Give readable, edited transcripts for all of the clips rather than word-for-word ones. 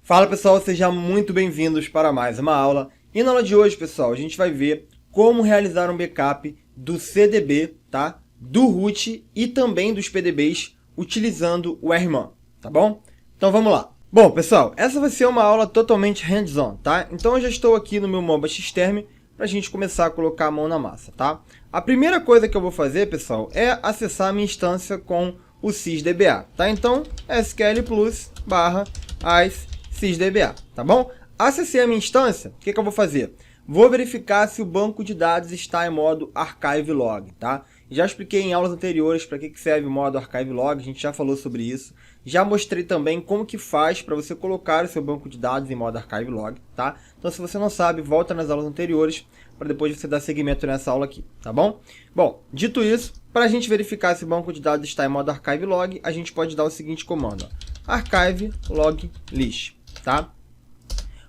Fala pessoal, sejam muito bem-vindos para mais uma aula. E na aula de hoje, pessoal, a gente vai ver como realizar um backup do CDB, tá? Do root e também dos PDBs utilizando o RMAN, tá bom? Então vamos lá. Bom, pessoal, essa vai ser uma aula totalmente hands-on, tá? Então eu já estou aqui no meu Moba Xterm para a gente começar a colocar a mão na massa, tá? A primeira coisa que eu vou fazer, pessoal, é acessar a minha instância com o sysdba, tá? Então, SQL Plus /as sysdba, tá bom? Acessei a minha instância, o que eu vou fazer? Vou verificar se o banco de dados está em modo Archive Log, tá? Já expliquei em aulas anteriores para que serve o modo Archive Log, a gente já falou sobre isso. Já mostrei também como que faz para você colocar o seu banco de dados em modo Archive Log, tá? Então, se você não sabe, volta nas aulas anteriores para depois você dar seguimento nessa aula aqui, tá bom? Bom, dito isso, para a gente verificar se o banco de dados está em modo Archive Log, a gente pode dar o seguinte comando, ó, Archive Log List, tá?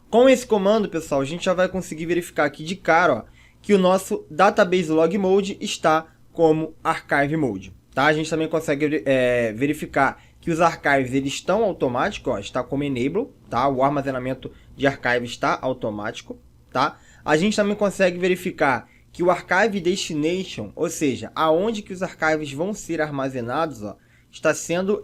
Com esse comando, pessoal, a gente já vai conseguir verificar aqui de cara, ó, que o nosso Database Log Mode está como Archive Mode, tá? A gente também consegue verificar que os archives eles estão automáticos, ó, está como Enable, tá? O armazenamento de archives está automático, tá? A gente também consegue verificar que o Archive Destination, ou seja, aonde que os archives vão ser armazenados, ó, está sendo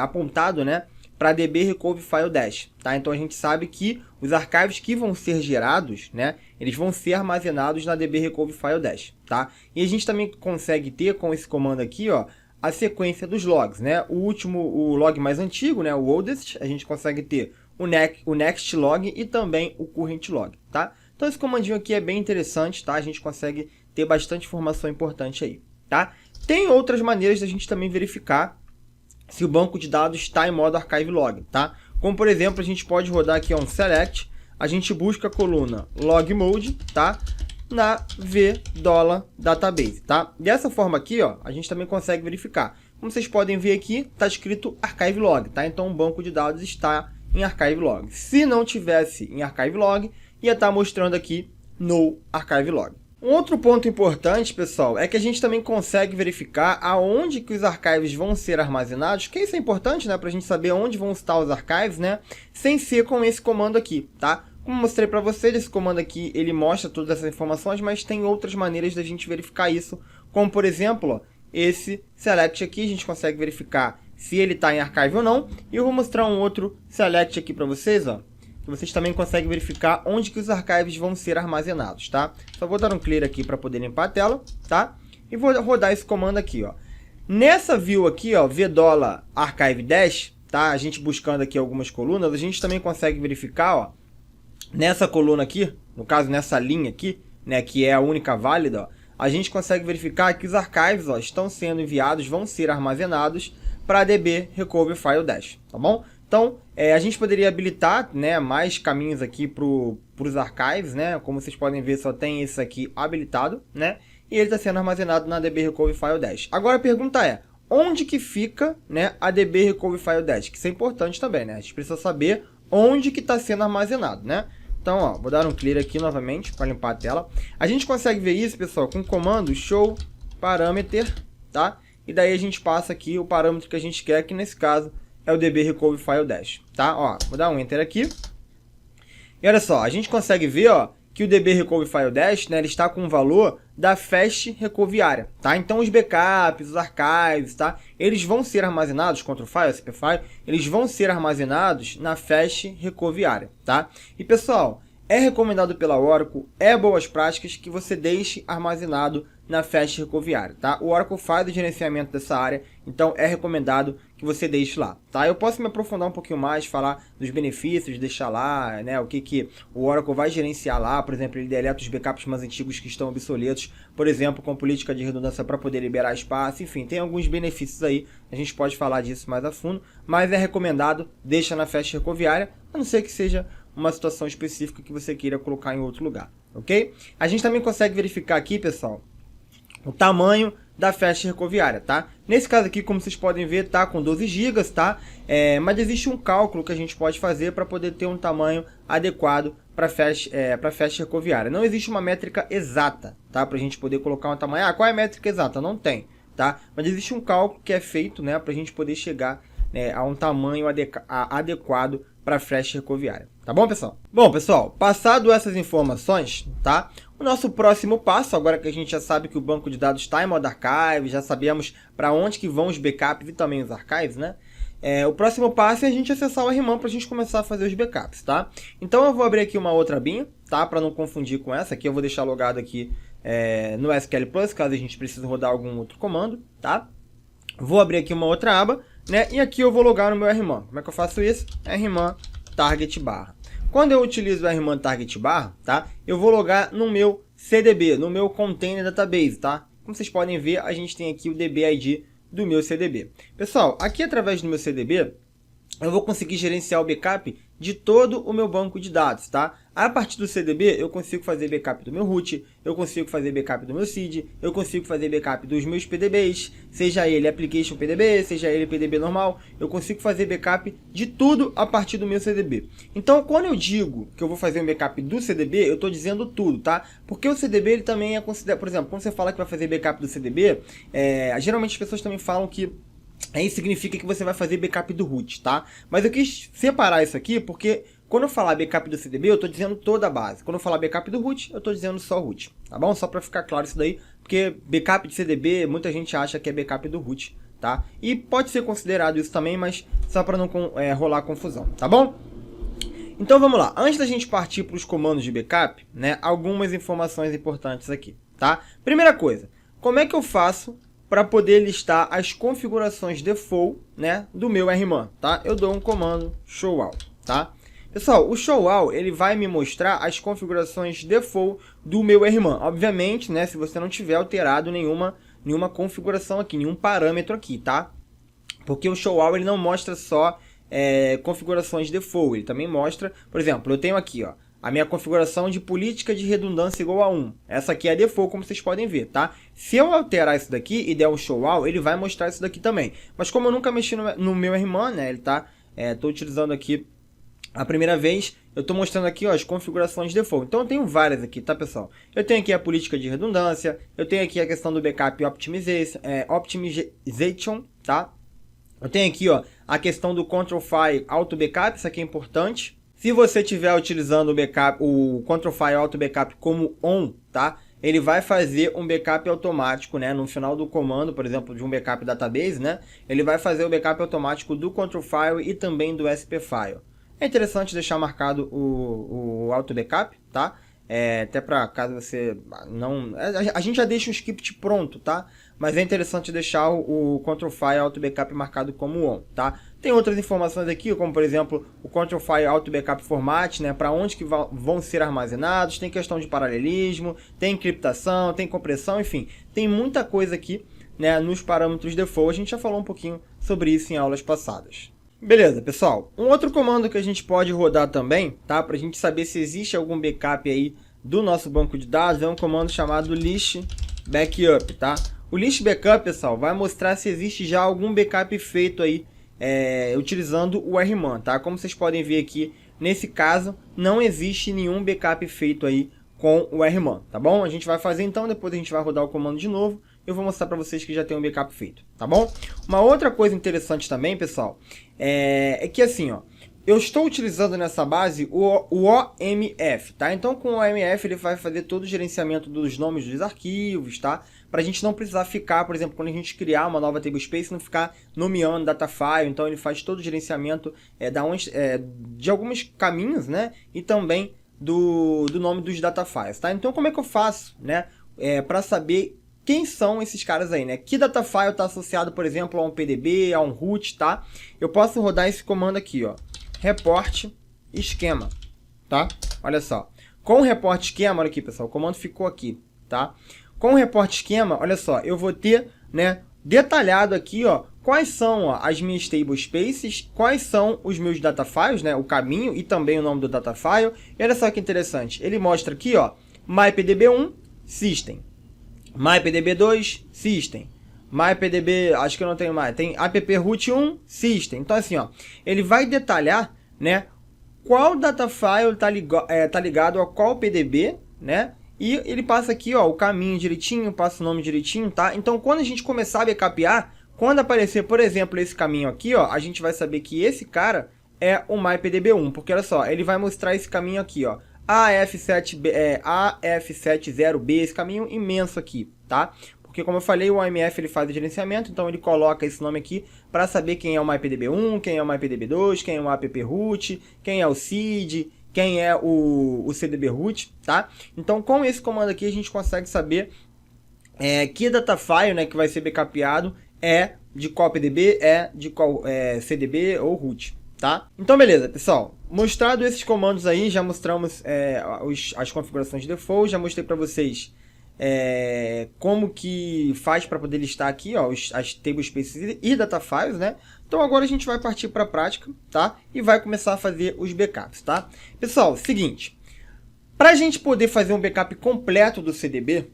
apontado, né, para DB Recovery File Dash, tá? Então a gente sabe que os arquivos que vão ser gerados, né, eles vão ser armazenados na DB Recovery File Dash, tá? E a gente também consegue ter com esse comando aqui, ó, a sequência dos logs, né? O log mais antigo, né, o oldest, a gente consegue ter o next log e também o current log, tá? Então esse comandinho aqui é bem interessante, tá? A gente consegue ter bastante informação importante aí, tá? Tem outras maneiras da gente também verificar se o banco de dados está em modo Archive Log, tá? Como, por exemplo, a gente pode rodar aqui um select, a gente busca a coluna Log Mode, tá? Na v$database, tá? Dessa forma aqui, ó, a gente também consegue verificar. Como vocês podem ver aqui, está escrito Archive Log, tá? Então o banco de dados está em Archive Log. Se não tivesse em Archive Log, ia estar mostrando aqui no Archive Log. Um outro ponto importante, pessoal, é que a gente também consegue verificar aonde que os arquivos vão ser armazenados, que isso é importante, né, para a gente saber onde vão estar os arquivos, né, sem ser com esse comando aqui, tá? Como eu mostrei para vocês, esse comando aqui, ele mostra todas essas informações, mas tem outras maneiras da gente verificar isso, como por exemplo, ó, esse select aqui, a gente consegue verificar se ele está em archive ou não, e eu vou mostrar um outro select aqui para vocês, ó, que vocês também conseguem verificar onde que os arquivos vão ser armazenados, tá? Só vou dar um clear aqui para poder limpar a tela, tá? E vou rodar esse comando aqui, ó. Nessa view aqui, ó, v$archive dash, tá? A gente buscando aqui algumas colunas, a gente também consegue verificar, ó, nessa coluna aqui, no caso nessa linha aqui, né, que é a única válida, ó, a gente consegue verificar que os arquivos, ó, estão sendo enviados, vão ser armazenados para DB Recovery File Dash, tá bom? Então, a gente poderia habilitar, né, mais caminhos aqui para os archives, né? Como vocês podem ver, só tem esse aqui habilitado, né? E ele está sendo armazenado na DB Recovery File Dash. Agora a pergunta é, onde que fica, né, a DB Recovery File Dash? Que isso é importante também, né? A gente precisa saber onde que está sendo armazenado, né? Então, ó, vou dar um clear aqui novamente para limpar a tela. A gente consegue ver isso, pessoal, com o comando show parameter, tá? E daí a gente passa aqui o parâmetro que a gente quer, que nesse caso é o DB Recovery File Dash, tá? Ó, vou dar um Enter aqui. E olha só, a gente consegue ver, ó, que o DB Recovery File Dash, né, ele está com o valor da Fast Recovery Area, tá? Então os backups, os archives, tá? Eles vão ser armazenados, Ctrl File, CP File, eles vão ser armazenados na Fast Recovery Area, tá? E pessoal, é recomendado pela Oracle, é boas práticas que você deixe armazenado na Fast Recovery Area, tá? O Oracle faz o gerenciamento dessa área, então é recomendado que você deixe lá, tá? Eu posso me aprofundar um pouquinho mais, falar dos benefícios de deixar lá, né? O que o Oracle vai gerenciar lá, por exemplo, ele deleta os backups mais antigos que estão obsoletos, por exemplo, com política de redundância para poder liberar espaço, enfim, tem alguns benefícios aí, a gente pode falar disso mais a fundo, mas é recomendado, deixa na Fast Recovery Area, a não ser que seja uma situação específica que você queira colocar em outro lugar, ok? A gente também consegue verificar aqui, pessoal, o tamanho da Fast Recovery Area, tá? Nesse caso aqui, como vocês podem ver, tá com 12 GB, tá? Mas existe um cálculo que a gente pode fazer para poder ter um tamanho adequado para Fast Recovery Area. Não existe uma métrica exata, tá? Para a gente poder colocar um tamanho. Ah, qual é a métrica exata? Não tem, tá? Mas existe um cálculo que é feito, né, para a gente poder chegar, né, a um tamanho adequado para flash recoviária. Tá bom, pessoal? Bom, pessoal, passado essas informações, tá? O nosso próximo passo, agora que a gente já sabe que o banco de dados está em modo archive, já sabemos para onde que vão os backups e também os archives, né? O próximo passo é a gente acessar o RMAN para a gente começar a fazer os backups, tá? Então eu vou abrir aqui uma outra abinha, tá? Para não confundir com essa aqui, eu vou deixar logado aqui no SQL Plus, caso a gente precise rodar algum outro comando, tá? Vou abrir aqui uma outra aba, né? E aqui eu vou logar no meu RMAN. Como é que eu faço isso? RMAN target barra. Quando eu utilizo o RMAN target barra, tá? Eu vou logar no meu CDB, no meu Container Database, tá? Como vocês podem ver, a gente tem aqui o DB ID do meu CDB. Pessoal, aqui através do meu CDB, eu vou conseguir gerenciar o backup de todo o meu banco de dados, tá? A partir do CDB, eu consigo fazer backup do meu root, eu consigo fazer backup do meu seed, eu consigo fazer backup dos meus PDBs, seja ele Application PDB, seja ele PDB normal, eu consigo fazer backup de tudo a partir do meu CDB. Então, quando eu digo que eu vou fazer um backup do CDB, eu estou dizendo tudo, tá? Porque o CDB, ele também é considerado, por exemplo, quando você fala que vai fazer backup do CDB, geralmente as pessoas também falam que isso significa que você vai fazer backup do root, tá? Mas eu quis separar isso aqui porque quando eu falar backup do CDB, eu estou dizendo toda a base. Quando eu falar backup do root, eu estou dizendo só root, tá bom? Só para ficar claro isso daí, porque backup de CDB, muita gente acha que é backup do root, tá? E pode ser considerado isso também, mas só para não rolar confusão, tá bom? Então vamos lá. Antes da gente partir para os comandos de backup, né, algumas informações importantes aqui, tá? Primeira coisa, como é que eu faço para poder listar as configurações default, né, do meu RMAN, tá? Eu dou um comando show all, tá? Pessoal, o show all, ele vai me mostrar as configurações default do meu RMAN. Obviamente, né, se você não tiver alterado nenhuma configuração aqui, nenhum parâmetro aqui, tá? Porque o show all, ele não mostra só configurações default, ele também mostra, por exemplo, eu tenho aqui, ó, a minha configuração de política de redundância igual a 1. Essa aqui é a default, como vocês podem ver, tá? Se eu alterar isso daqui e der um show all, ele vai mostrar isso daqui também. Mas como eu nunca mexi no meu RMAN, né, ele tá, tô utilizando aqui a primeira vez, eu estou mostrando aqui, ó, as configurações default. Então eu tenho várias aqui, tá, pessoal? Eu tenho aqui a política de redundância, eu tenho aqui a questão do backup optimization, tá? Eu tenho aqui, ó, a questão do control file auto backup, isso aqui é importante. Se você estiver utilizando o control file auto backup como on, tá? Ele vai fazer um backup automático, né? No final do comando, por exemplo, de um backup database, né? Ele vai fazer o backup automático do control file e também do SP file. É interessante deixar marcado o auto backup, tá? Até para caso você não... A gente já deixa o script pronto, tá? Mas é interessante deixar o control file auto backup marcado como on, tá? Tem outras informações aqui, como por exemplo, o control file auto backup format, né? Para onde que vão ser armazenados, tem questão de paralelismo, tem encriptação, tem compressão, enfim. Tem muita coisa aqui, né, nos parâmetros default. A gente já falou um pouquinho sobre isso em aulas passadas. Beleza, pessoal. Um outro comando que a gente pode rodar também, tá? Para a gente saber se existe algum backup aí do nosso banco de dados, é um comando chamado list backup, tá? O list backup, pessoal, vai mostrar se existe já algum backup feito aí utilizando o RMAN, tá? Como vocês podem ver aqui, nesse caso, não existe nenhum backup feito aí com o RMAN, tá bom? A gente vai fazer então, depois a gente vai rodar o comando de novo. Eu vou mostrar para vocês que já tem um backup feito, tá bom? Uma outra coisa interessante também, pessoal, é que assim, ó, eu estou utilizando nessa base o OMF, tá? Então, com o OMF, ele vai fazer todo o gerenciamento dos nomes dos arquivos, tá? Para a gente não precisar ficar, por exemplo, quando a gente criar uma nova tablespace, não ficar nomeando data file. Então, ele faz todo o gerenciamento de alguns caminhos, né? E também do nome dos data files, tá? Então, como é que eu faço, né? Para saber quem são esses caras aí, né? Que data file está associado, por exemplo, a um PDB, a um root, tá? Eu posso rodar esse comando aqui, ó. Report esquema, tá? Olha só. Com o report esquema, olha aqui, pessoal, o comando ficou aqui, tá? Com o report esquema, olha só, eu vou ter, né, detalhado aqui, ó, quais são, ó, as minhas table spaces, quais são os meus data files, né, o caminho e também o nome do data file. E olha só que interessante, ele mostra aqui, ó, mypdb1 system, mypdb2 system, mypdb, acho que eu não tenho mais, tem approot1 system. Então assim, ó, ele vai detalhar, né, qual data file tá ligado a qual PDB, né? E ele passa aqui, ó, o caminho direitinho, passa o nome direitinho, tá? Então, quando a gente começar a backupear, quando aparecer, por exemplo, esse caminho aqui, ó, a gente vai saber que esse cara é o MyPDB1, porque olha só, ele vai mostrar esse caminho aqui, ó, AF70B, esse caminho imenso aqui, tá? Porque como eu falei, o OMF ele faz o gerenciamento, então ele coloca esse nome aqui para saber quem é o MyPDB1, quem é o MyPDB2, quem é o app root, quem é o seed, quem é o CDB root, tá? Então com esse comando aqui a gente consegue saber que datafile, né, que vai ser backupeado é de qual PDB, é de qual CDB ou root, tá? Então beleza, pessoal, mostrado esses comandos aí, já mostramos as configurações de default, já mostrei para vocês como que faz para poder listar aqui, ó, as table spaces e data files, né? Então agora a gente vai partir para a prática, tá? E vai começar a fazer os backups, tá? Pessoal, seguinte, para a gente poder fazer um backup completo do CDB,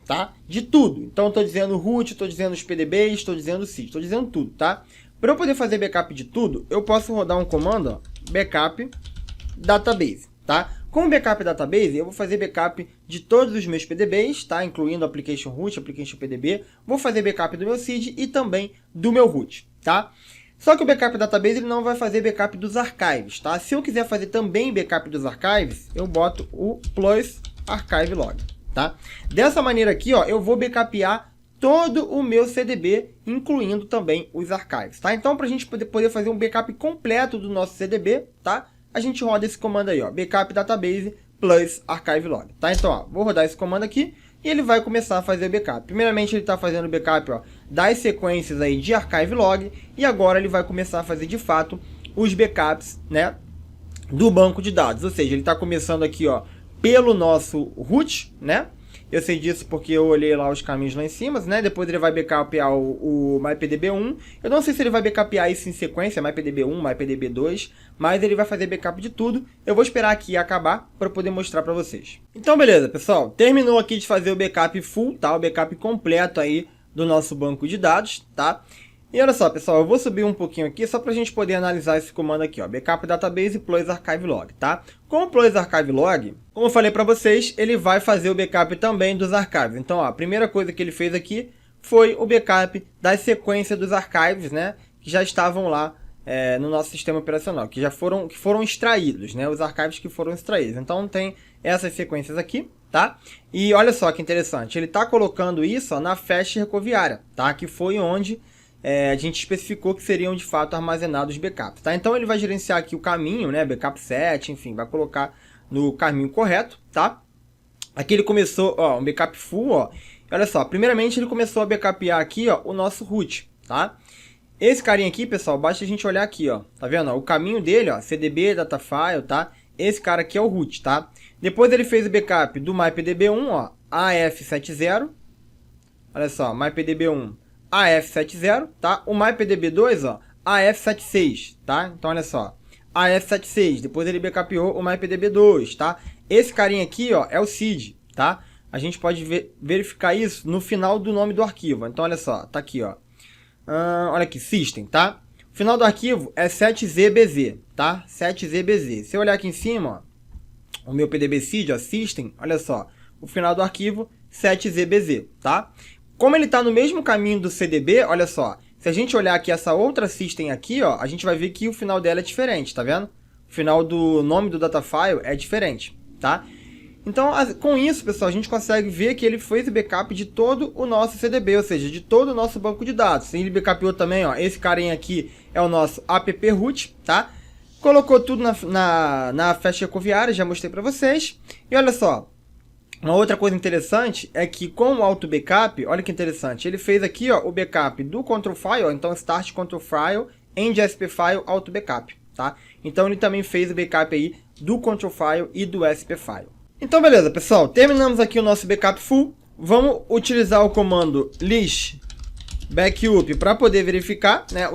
tá? De tudo, então estou dizendo root, estou dizendo os PDBs, estou dizendo seed, estou dizendo tudo, tá? Para eu poder fazer backup de tudo, eu posso rodar um comando, ó, backup database, tá? Com o backup database, eu vou fazer backup de todos os meus PDBs, tá? Incluindo application root, application PDB. Vou fazer backup do meu seed e também do meu root, tá? Só que o backup database ele não vai fazer backup dos archives, tá? Se eu quiser fazer também backup dos archives, eu boto o plus archive log, tá? Dessa maneira aqui, ó, eu vou backupear todo o meu CDB, incluindo também os archives, tá? Então, para a gente poder fazer um backup completo do nosso CDB, tá? A gente roda esse comando aí, ó, backup database plus archive log, tá? Então, ó, vou rodar esse comando aqui e ele vai começar a fazer o backup. Primeiramente, ele está fazendo o backup, ó, das sequências aí de archive log e agora ele vai começar a fazer, de fato, os backups, né, do banco de dados. Ou seja, ele está começando aqui, ó, pelo nosso root, né? Eu sei disso porque eu olhei lá os caminhos lá em cima, né? Depois ele vai backupear o MyPDB1. Eu não sei se ele vai backupear isso em sequência, MyPDB1, MyPDB2, mas ele vai fazer backup de tudo. Eu vou esperar aqui acabar para poder mostrar para vocês. Então, beleza, pessoal. Terminou aqui de fazer o backup full, tá? O backup completo aí do nosso banco de dados, tá? E olha só, pessoal, eu vou subir um pouquinho aqui só para a gente poder analisar esse comando aqui, ó, backup database plus archive log, tá? Com o plus archive log, como eu falei para vocês, ele vai fazer o backup também dos archives. Então, ó, a primeira coisa que ele fez aqui foi o backup da sequência dos archives, né, que já estavam lá no nosso sistema operacional, que foram extraídos, né, os archives que foram extraídos. Então, tem essas sequências aqui, tá? E olha só que interessante, ele está colocando isso, ó, na flash recoviária, tá? Que foi onde a gente especificou que seriam de fato armazenados os backups, tá? Então ele vai gerenciar aqui o caminho, né? Backup set, enfim, vai colocar no caminho correto, tá? Aqui ele começou, ó, um backup full, ó. Olha só, primeiramente ele começou a backupear aqui, ó, o nosso root, tá? Esse carinha aqui, pessoal, basta a gente olhar aqui, ó, tá vendo? Ó, o caminho dele, ó, CDB, datafile, tá? Esse cara aqui é o root, tá? Depois ele fez o backup do MyPDB1, ó, AF70. Olha só, MyPDB1 AF70, tá? O MyPDB2, ó, AF76, tá? Então, olha só, AF76, depois ele backupeou o MyPDB2, tá? Esse carinha aqui, ó, é o seed, tá? A gente pode verificar isso no final do nome do arquivo. Então, olha só, tá aqui, ó. Olha aqui, system, tá? O final do arquivo é 7zbz, tá? 7zbz. Se eu olhar aqui em cima, ó, o meu PDB seed, ó, system, olha só, o final do arquivo 7zbz, tá? Como ele está no mesmo caminho do CDB, olha só, se a gente olhar aqui essa outra system aqui, ó, a gente vai ver que o final dela é diferente, tá vendo? O final do nome do datafile é diferente, tá? Então, com isso, pessoal, a gente consegue ver que ele fez o backup de todo o nosso CDB, ou seja, de todo o nosso banco de dados. Ele backupeou também, ó, esse carinha aqui é o nosso app root, tá? Colocou tudo na flash recoviária, já mostrei para vocês. E olha só, uma outra coisa interessante é que com o auto backup, olha que interessante, ele fez aqui, ó, o backup do control file, ó, então start control file, end SP file, auto backup, tá? Então ele também fez o backup aí do control file e do SP file. Então beleza, pessoal, terminamos aqui o nosso backup full. Vamos utilizar o comando list backup para poder verificar, né,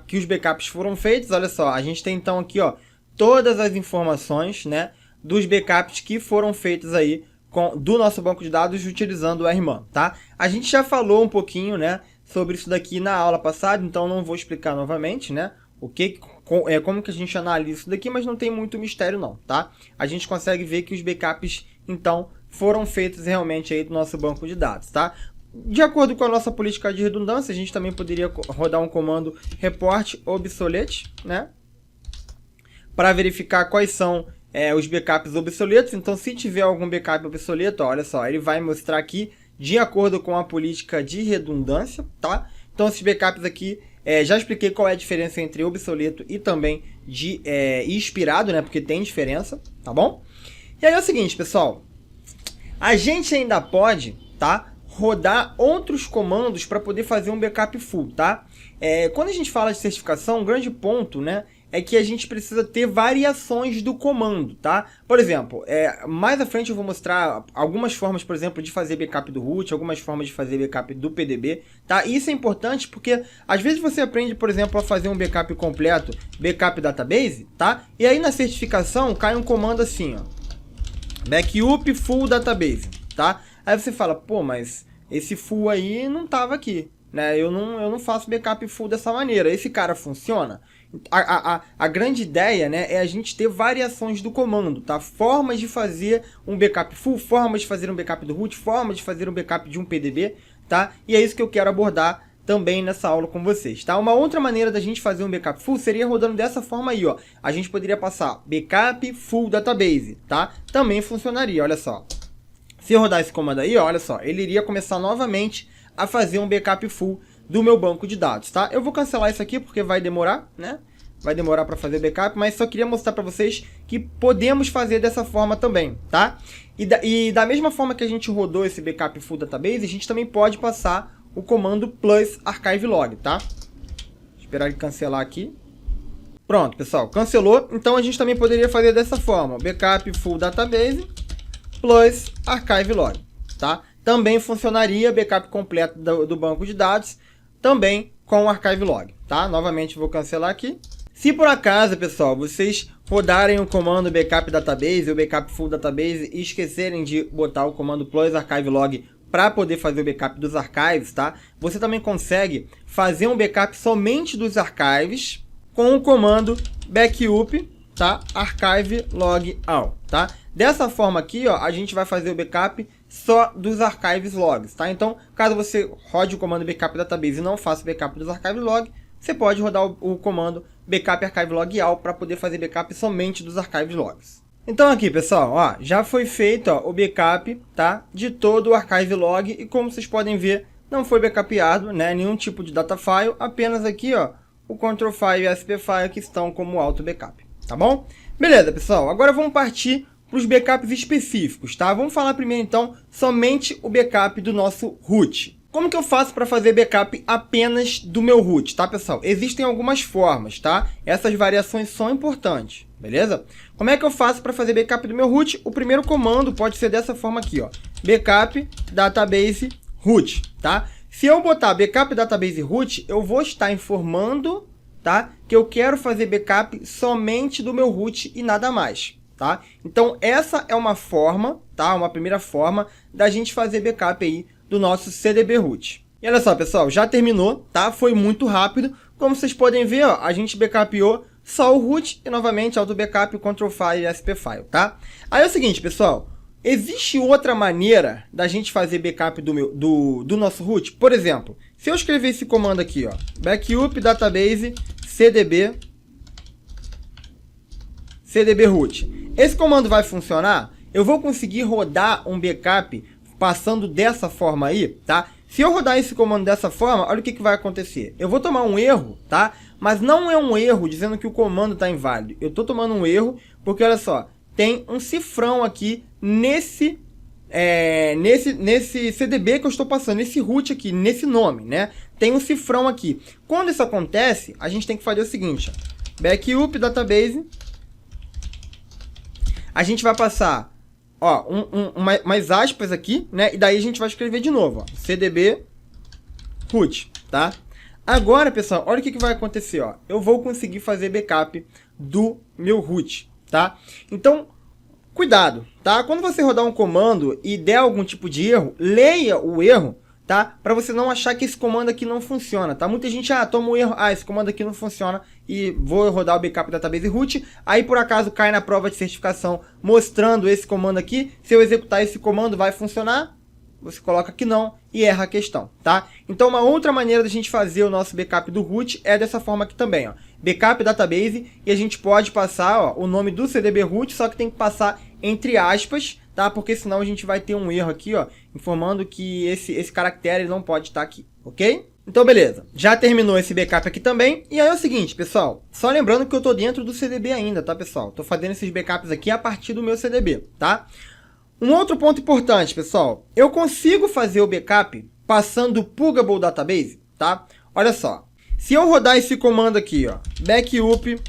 que os backups foram feitos. Olha só, a gente tem então aqui, ó, todas as informações, né, dos backups que foram feitos aí do nosso banco de dados utilizando o RMAN, tá? A gente já falou um pouquinho, né, sobre isso daqui na aula passada, então não vou explicar novamente, né, como que a gente analisa isso daqui, mas não tem muito mistério não, tá? A gente consegue ver que os backups, então, foram feitos realmente aí do nosso banco de dados, tá? De acordo com a nossa política de redundância, a gente também poderia rodar um comando report obsolete, né? para verificar quais são os backups obsoletos. Então, se tiver algum backup obsoleto, ó, olha só, ele vai mostrar aqui de acordo com a política de redundância, tá? Então, esses backups aqui, já expliquei qual é a diferença entre obsoleto e também de expirado, né? Porque tem diferença, tá bom? E aí é o seguinte, pessoal, a gente ainda pode, tá, rodar outros comandos para poder fazer um backup full, tá? Quando a gente fala de certificação, um grande ponto, né, é que a gente precisa ter variações do comando, tá? Por exemplo, mais à frente eu vou mostrar algumas formas, por exemplo, de fazer backup do root, algumas formas de fazer backup do PDB, tá? E isso é importante porque às vezes você aprende, por exemplo, a fazer um backup completo, backup database, tá? E aí na certificação cai um comando assim, ó, backup full database, tá? Aí você fala, pô, mas esse full aí não tava aqui, né? Eu não faço backup full dessa maneira. Esse cara funciona? A grande ideia, né, é a gente ter variações do comando, tá? Formas de fazer um backup full, formas de fazer um backup do root, formas de fazer um backup de um PDB, tá? E é isso que eu quero abordar também nessa aula com vocês, tá? Uma outra maneira da gente fazer um backup full seria rodando dessa forma aí, ó. A gente poderia passar backup full database, tá? Também funcionaria, olha só. Se eu rodar esse comando aí, ó, olha só, ele iria começar novamente a fazer um backup full do meu banco de dados, tá? Eu vou cancelar isso aqui porque vai demorar, né? Vai demorar para fazer backup, mas só queria mostrar para vocês que podemos fazer dessa forma também, tá? E da mesma forma que a gente rodou esse backup full database, a gente também pode passar o comando plus archive log, tá? Esperar ele cancelar aqui. Pronto, pessoal, cancelou. Então a gente também poderia fazer dessa forma, backup full database plus archive log, tá? Também funcionaria backup completo do banco de dados, também com o archive log, tá? Novamente vou cancelar aqui. Se por acaso, pessoal, vocês rodarem o comando backup database ou backup full database e esquecerem de botar o comando plus archive log para poder fazer o backup dos archives, tá? Você também consegue fazer um backup somente dos archives com o comando backup, tá? Archive log all, tá? Dessa forma aqui, ó, a gente vai fazer o backup só dos archives logs, tá? Então, caso você rode o comando backup database e não faça o backup dos archive log, você pode rodar o comando backup archive log all para poder fazer backup somente dos archives logs. Então aqui, pessoal, ó, já foi feito, ó, o backup, tá, de todo o archive log e como vocês podem ver, não foi backupeado, né, nenhum tipo de data file, apenas aqui, ó, o control file e o sp file que estão como auto backup, tá bom? Beleza, pessoal, agora vamos partir para os backups específicos, tá? Vamos falar primeiro, então, somente o backup do nosso root. Como que eu faço para fazer backup apenas do meu root, tá, pessoal? Existem algumas formas, tá? Essas variações são importantes, beleza? Como é que eu faço para fazer backup do meu root? O primeiro comando pode ser dessa forma aqui, ó. Backup database root, tá? Se eu botar backup database root, eu vou estar informando, tá, que eu quero fazer backup somente do meu root e nada mais. Tá? Então essa é uma forma, tá? Uma primeira forma da gente fazer backup aí do nosso CDB root. E olha só, pessoal, já terminou, tá? Foi muito rápido. Como vocês podem ver, ó, a gente backupou só o root e novamente auto backup, control file e sp file, tá? Aí é o seguinte, pessoal, existe outra maneira da gente fazer backup do nosso root? Por exemplo, se eu escrever esse comando aqui, ó, backup database cdb root. Esse comando vai funcionar? Eu vou conseguir rodar um backup passando dessa forma aí, tá? Se eu rodar esse comando dessa forma, olha o que vai acontecer. Eu vou tomar um erro, tá? Mas não é um erro dizendo que o comando está inválido. Eu estou tomando um erro porque, olha só, tem um cifrão aqui nesse CDB que eu estou passando, nesse root aqui, nesse nome, né? Tem um cifrão aqui. Quando isso acontece, a gente tem que fazer o seguinte, ó, backup database. A gente vai passar, ó, mais aspas aqui, né? E daí a gente vai escrever de novo, ó, CDB root, tá? Agora, pessoal, olha o que vai acontecer, ó. Eu vou conseguir fazer backup do meu root, tá? Então, cuidado, tá? Quando você rodar um comando e der algum tipo de erro, leia o erro, tá? Para você não achar que esse comando aqui não funciona, tá? Muita gente, toma um erro, esse comando aqui não funciona e vou rodar o backup database root, aí por acaso cai na prova de certificação mostrando esse comando aqui, se eu executar esse comando vai funcionar? você coloca que não e erra a questão, tá? Então, uma outra maneira da gente fazer o nosso backup do root é dessa forma aqui também, ó. Backup database, e a gente pode passar, ó, o nome do CDB root, só que tem que passar entre aspas, tá? Porque senão a gente vai ter um erro aqui, ó, informando que esse caractere não pode estar aqui, ok? Então, beleza. Já terminou esse backup aqui também. E aí é o seguinte, pessoal. Só lembrando que eu tô dentro do CDB ainda, tá, pessoal? Tô fazendo esses backups aqui a partir do meu CDB, tá? Um outro ponto importante, pessoal. Eu consigo fazer o backup passando o Puggable Database, tá? Olha só. Se eu rodar esse comando aqui, ó, backup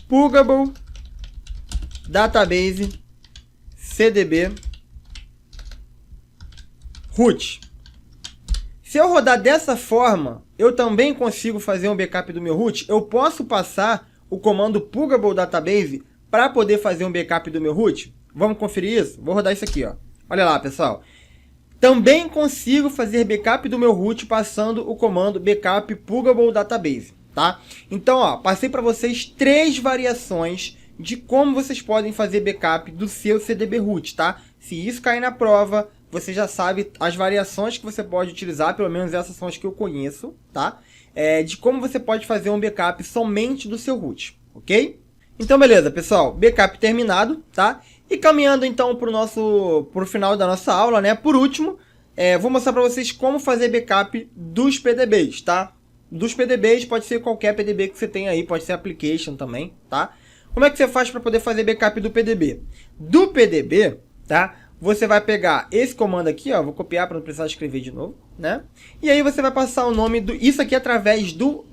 Puggable Database CDB root. Se eu rodar dessa forma, eu também consigo fazer um backup do meu root. Eu posso passar o comando Puggable Database para poder fazer um backup do meu root? Vamos conferir isso? Vou rodar isso aqui, ó. Olha lá, pessoal. Também consigo fazer backup do meu root passando o comando backup Puggable Database, tá? Então, ó, passei para vocês 3 variações de como vocês podem fazer backup do seu CDB root, tá? Se isso cair na prova, você já sabe as variações que você pode utilizar, pelo menos essas são as que eu conheço, tá? De como você pode fazer um backup somente do seu root, ok? Então, beleza, pessoal. Backup terminado, tá? E caminhando, então, pro final da nossa aula, né? Por último, vou mostrar para vocês como fazer backup dos PDBs, tá? Dos PDBs, pode ser qualquer PDB que você tenha aí, pode ser application também, tá? Como é que você faz para poder fazer backup do PDB? Do PDB, tá? Você vai pegar esse comando aqui, ó, vou copiar para não precisar escrever de novo, né? E aí você vai passar o nome do... Isso aqui é através do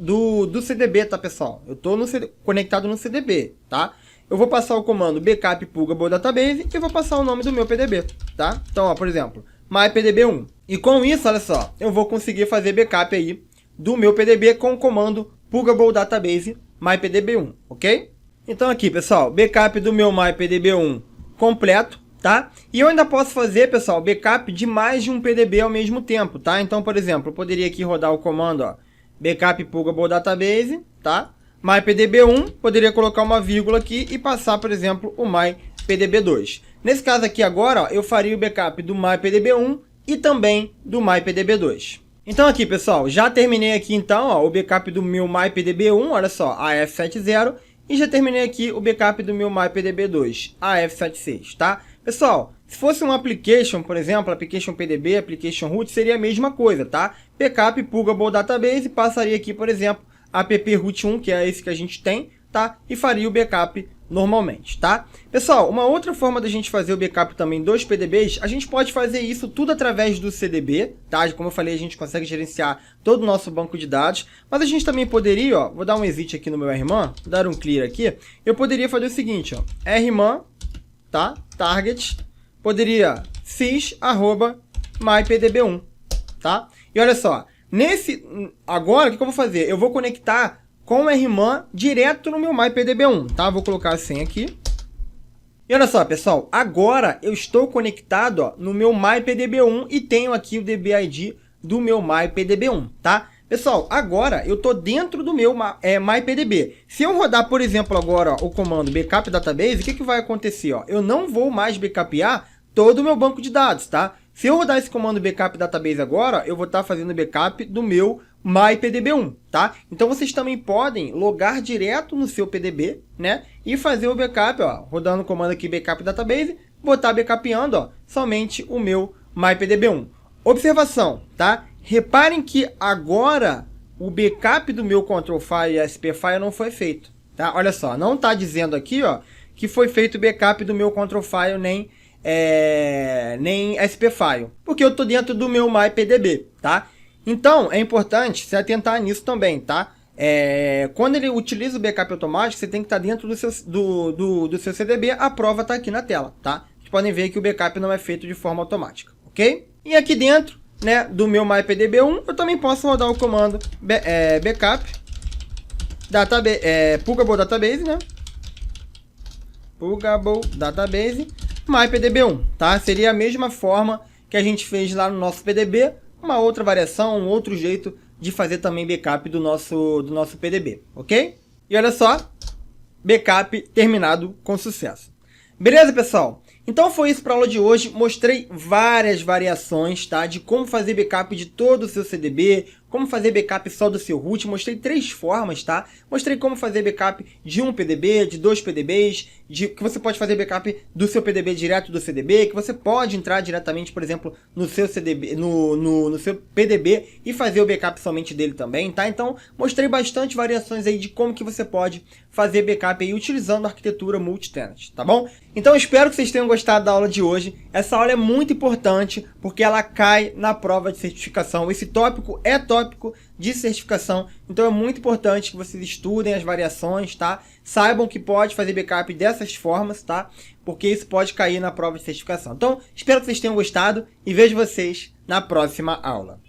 CDB, tá, pessoal? Eu estou conectado no CDB, tá? Eu vou passar o comando backup Puggable Database e vou passar o nome do meu PDB, tá? Então, ó, por exemplo, mypdb1. E com isso, olha só, eu vou conseguir fazer backup aí do meu PDB com o comando Puggable Database mypdb1, ok? Então aqui, pessoal, backup do meu mypdb1 completo, tá? E eu ainda posso fazer, pessoal, backup de mais de um PDB ao mesmo tempo, tá? Então, por exemplo, eu poderia aqui rodar o comando, ó, backup Puggable Database, tá? mypdb1, poderia colocar uma vírgula aqui e passar, por exemplo, o mypdb2. Nesse caso aqui agora, ó, eu faria o backup do mypdb1 e também do mypdb2. Então aqui, pessoal, já terminei aqui então, ó, o backup do meu mypdb1, olha só, AF70, e já terminei aqui o backup do meu mypdb2, AF76, tá? Pessoal, se fosse um application, por exemplo, application PDB, application root, seria a mesma coisa, tá? Backup Puggable Database, passaria aqui, por exemplo, app root 1, que é esse que a gente tem, tá? E faria o backup normalmente, tá? Pessoal, uma outra forma da gente fazer o backup também dos PDBs, a gente pode fazer isso tudo através do CDB, tá? Como eu falei, a gente consegue gerenciar todo o nosso banco de dados, mas a gente também poderia, ó, vou dar um exit aqui no meu rman, vou dar um clear aqui, eu poderia fazer o seguinte, ó, rman, tá? Target, poderia sys@mypdb1, tá? E olha só, agora, o que eu vou fazer? Eu vou conectar com o rman direto no meu mypdb1, tá? Vou colocar a senha aqui. E olha só, pessoal, agora eu estou conectado, ó, no meu mypdb1 e tenho aqui o DB ID do meu mypdb1, tá? Pessoal, agora eu estou dentro do meu mypdb. Se eu rodar, por exemplo, agora, ó, o comando backup database, o que vai acontecer? Ó? Eu não vou mais backupear todo o meu banco de dados, tá? Se eu rodar esse comando backup database agora, eu vou estar fazendo backup do meu mypdb1, tá? Então vocês também podem logar direto no seu PDB, né? E fazer o backup, ó, rodando o comando aqui backup database, vou estar backupeando, ó, somente o meu mypdb1. Observação, tá? Reparem que agora o backup do meu control file e SP file não foi feito, tá? Olha só, não está dizendo aqui, ó, que foi feito o backup do meu control file nem SP file, porque eu estou dentro do meu mypdb, tá? Então é importante se atentar nisso também, tá? Quando ele utiliza o backup automático, você tem que estar dentro do seu CDB, a prova está aqui na tela, tá? Vocês podem ver que o backup não é feito de forma automática, ok? E aqui dentro, né, do meu mypdb1, eu também posso rodar o comando backup Puggable Database, né? Puggable Database mypdb1, tá? Seria a mesma forma que a gente fez lá no nosso PDB, uma outra variação, um outro jeito de fazer também backup do nosso PDB, ok? E olha só, backup terminado com sucesso. Beleza, pessoal? Então foi isso para a aula de hoje, mostrei várias variações, tá, de como fazer backup de todo o seu CDB, como fazer backup só do seu root, mostrei 3 formas, tá? Mostrei como fazer backup de um PDB, de 2 PDBs, que você pode fazer backup do seu PDB direto do CDB, que você pode entrar diretamente, por exemplo, no seu CDB, no seu PDB e fazer o backup somente dele também, tá? Então, mostrei bastante variações aí de como que você pode fazer backup aí utilizando a arquitetura multi-tenant, tá bom? Então, espero que vocês tenham gostado da aula de hoje. Essa aula é muito importante porque ela cai na prova de certificação. Esse tópico é tópico de certificação, então é muito importante que vocês estudem as variações, tá? Saibam que pode fazer backup dessas formas, tá? Porque isso pode cair na prova de certificação. Então, espero que vocês tenham gostado e vejo vocês na próxima aula.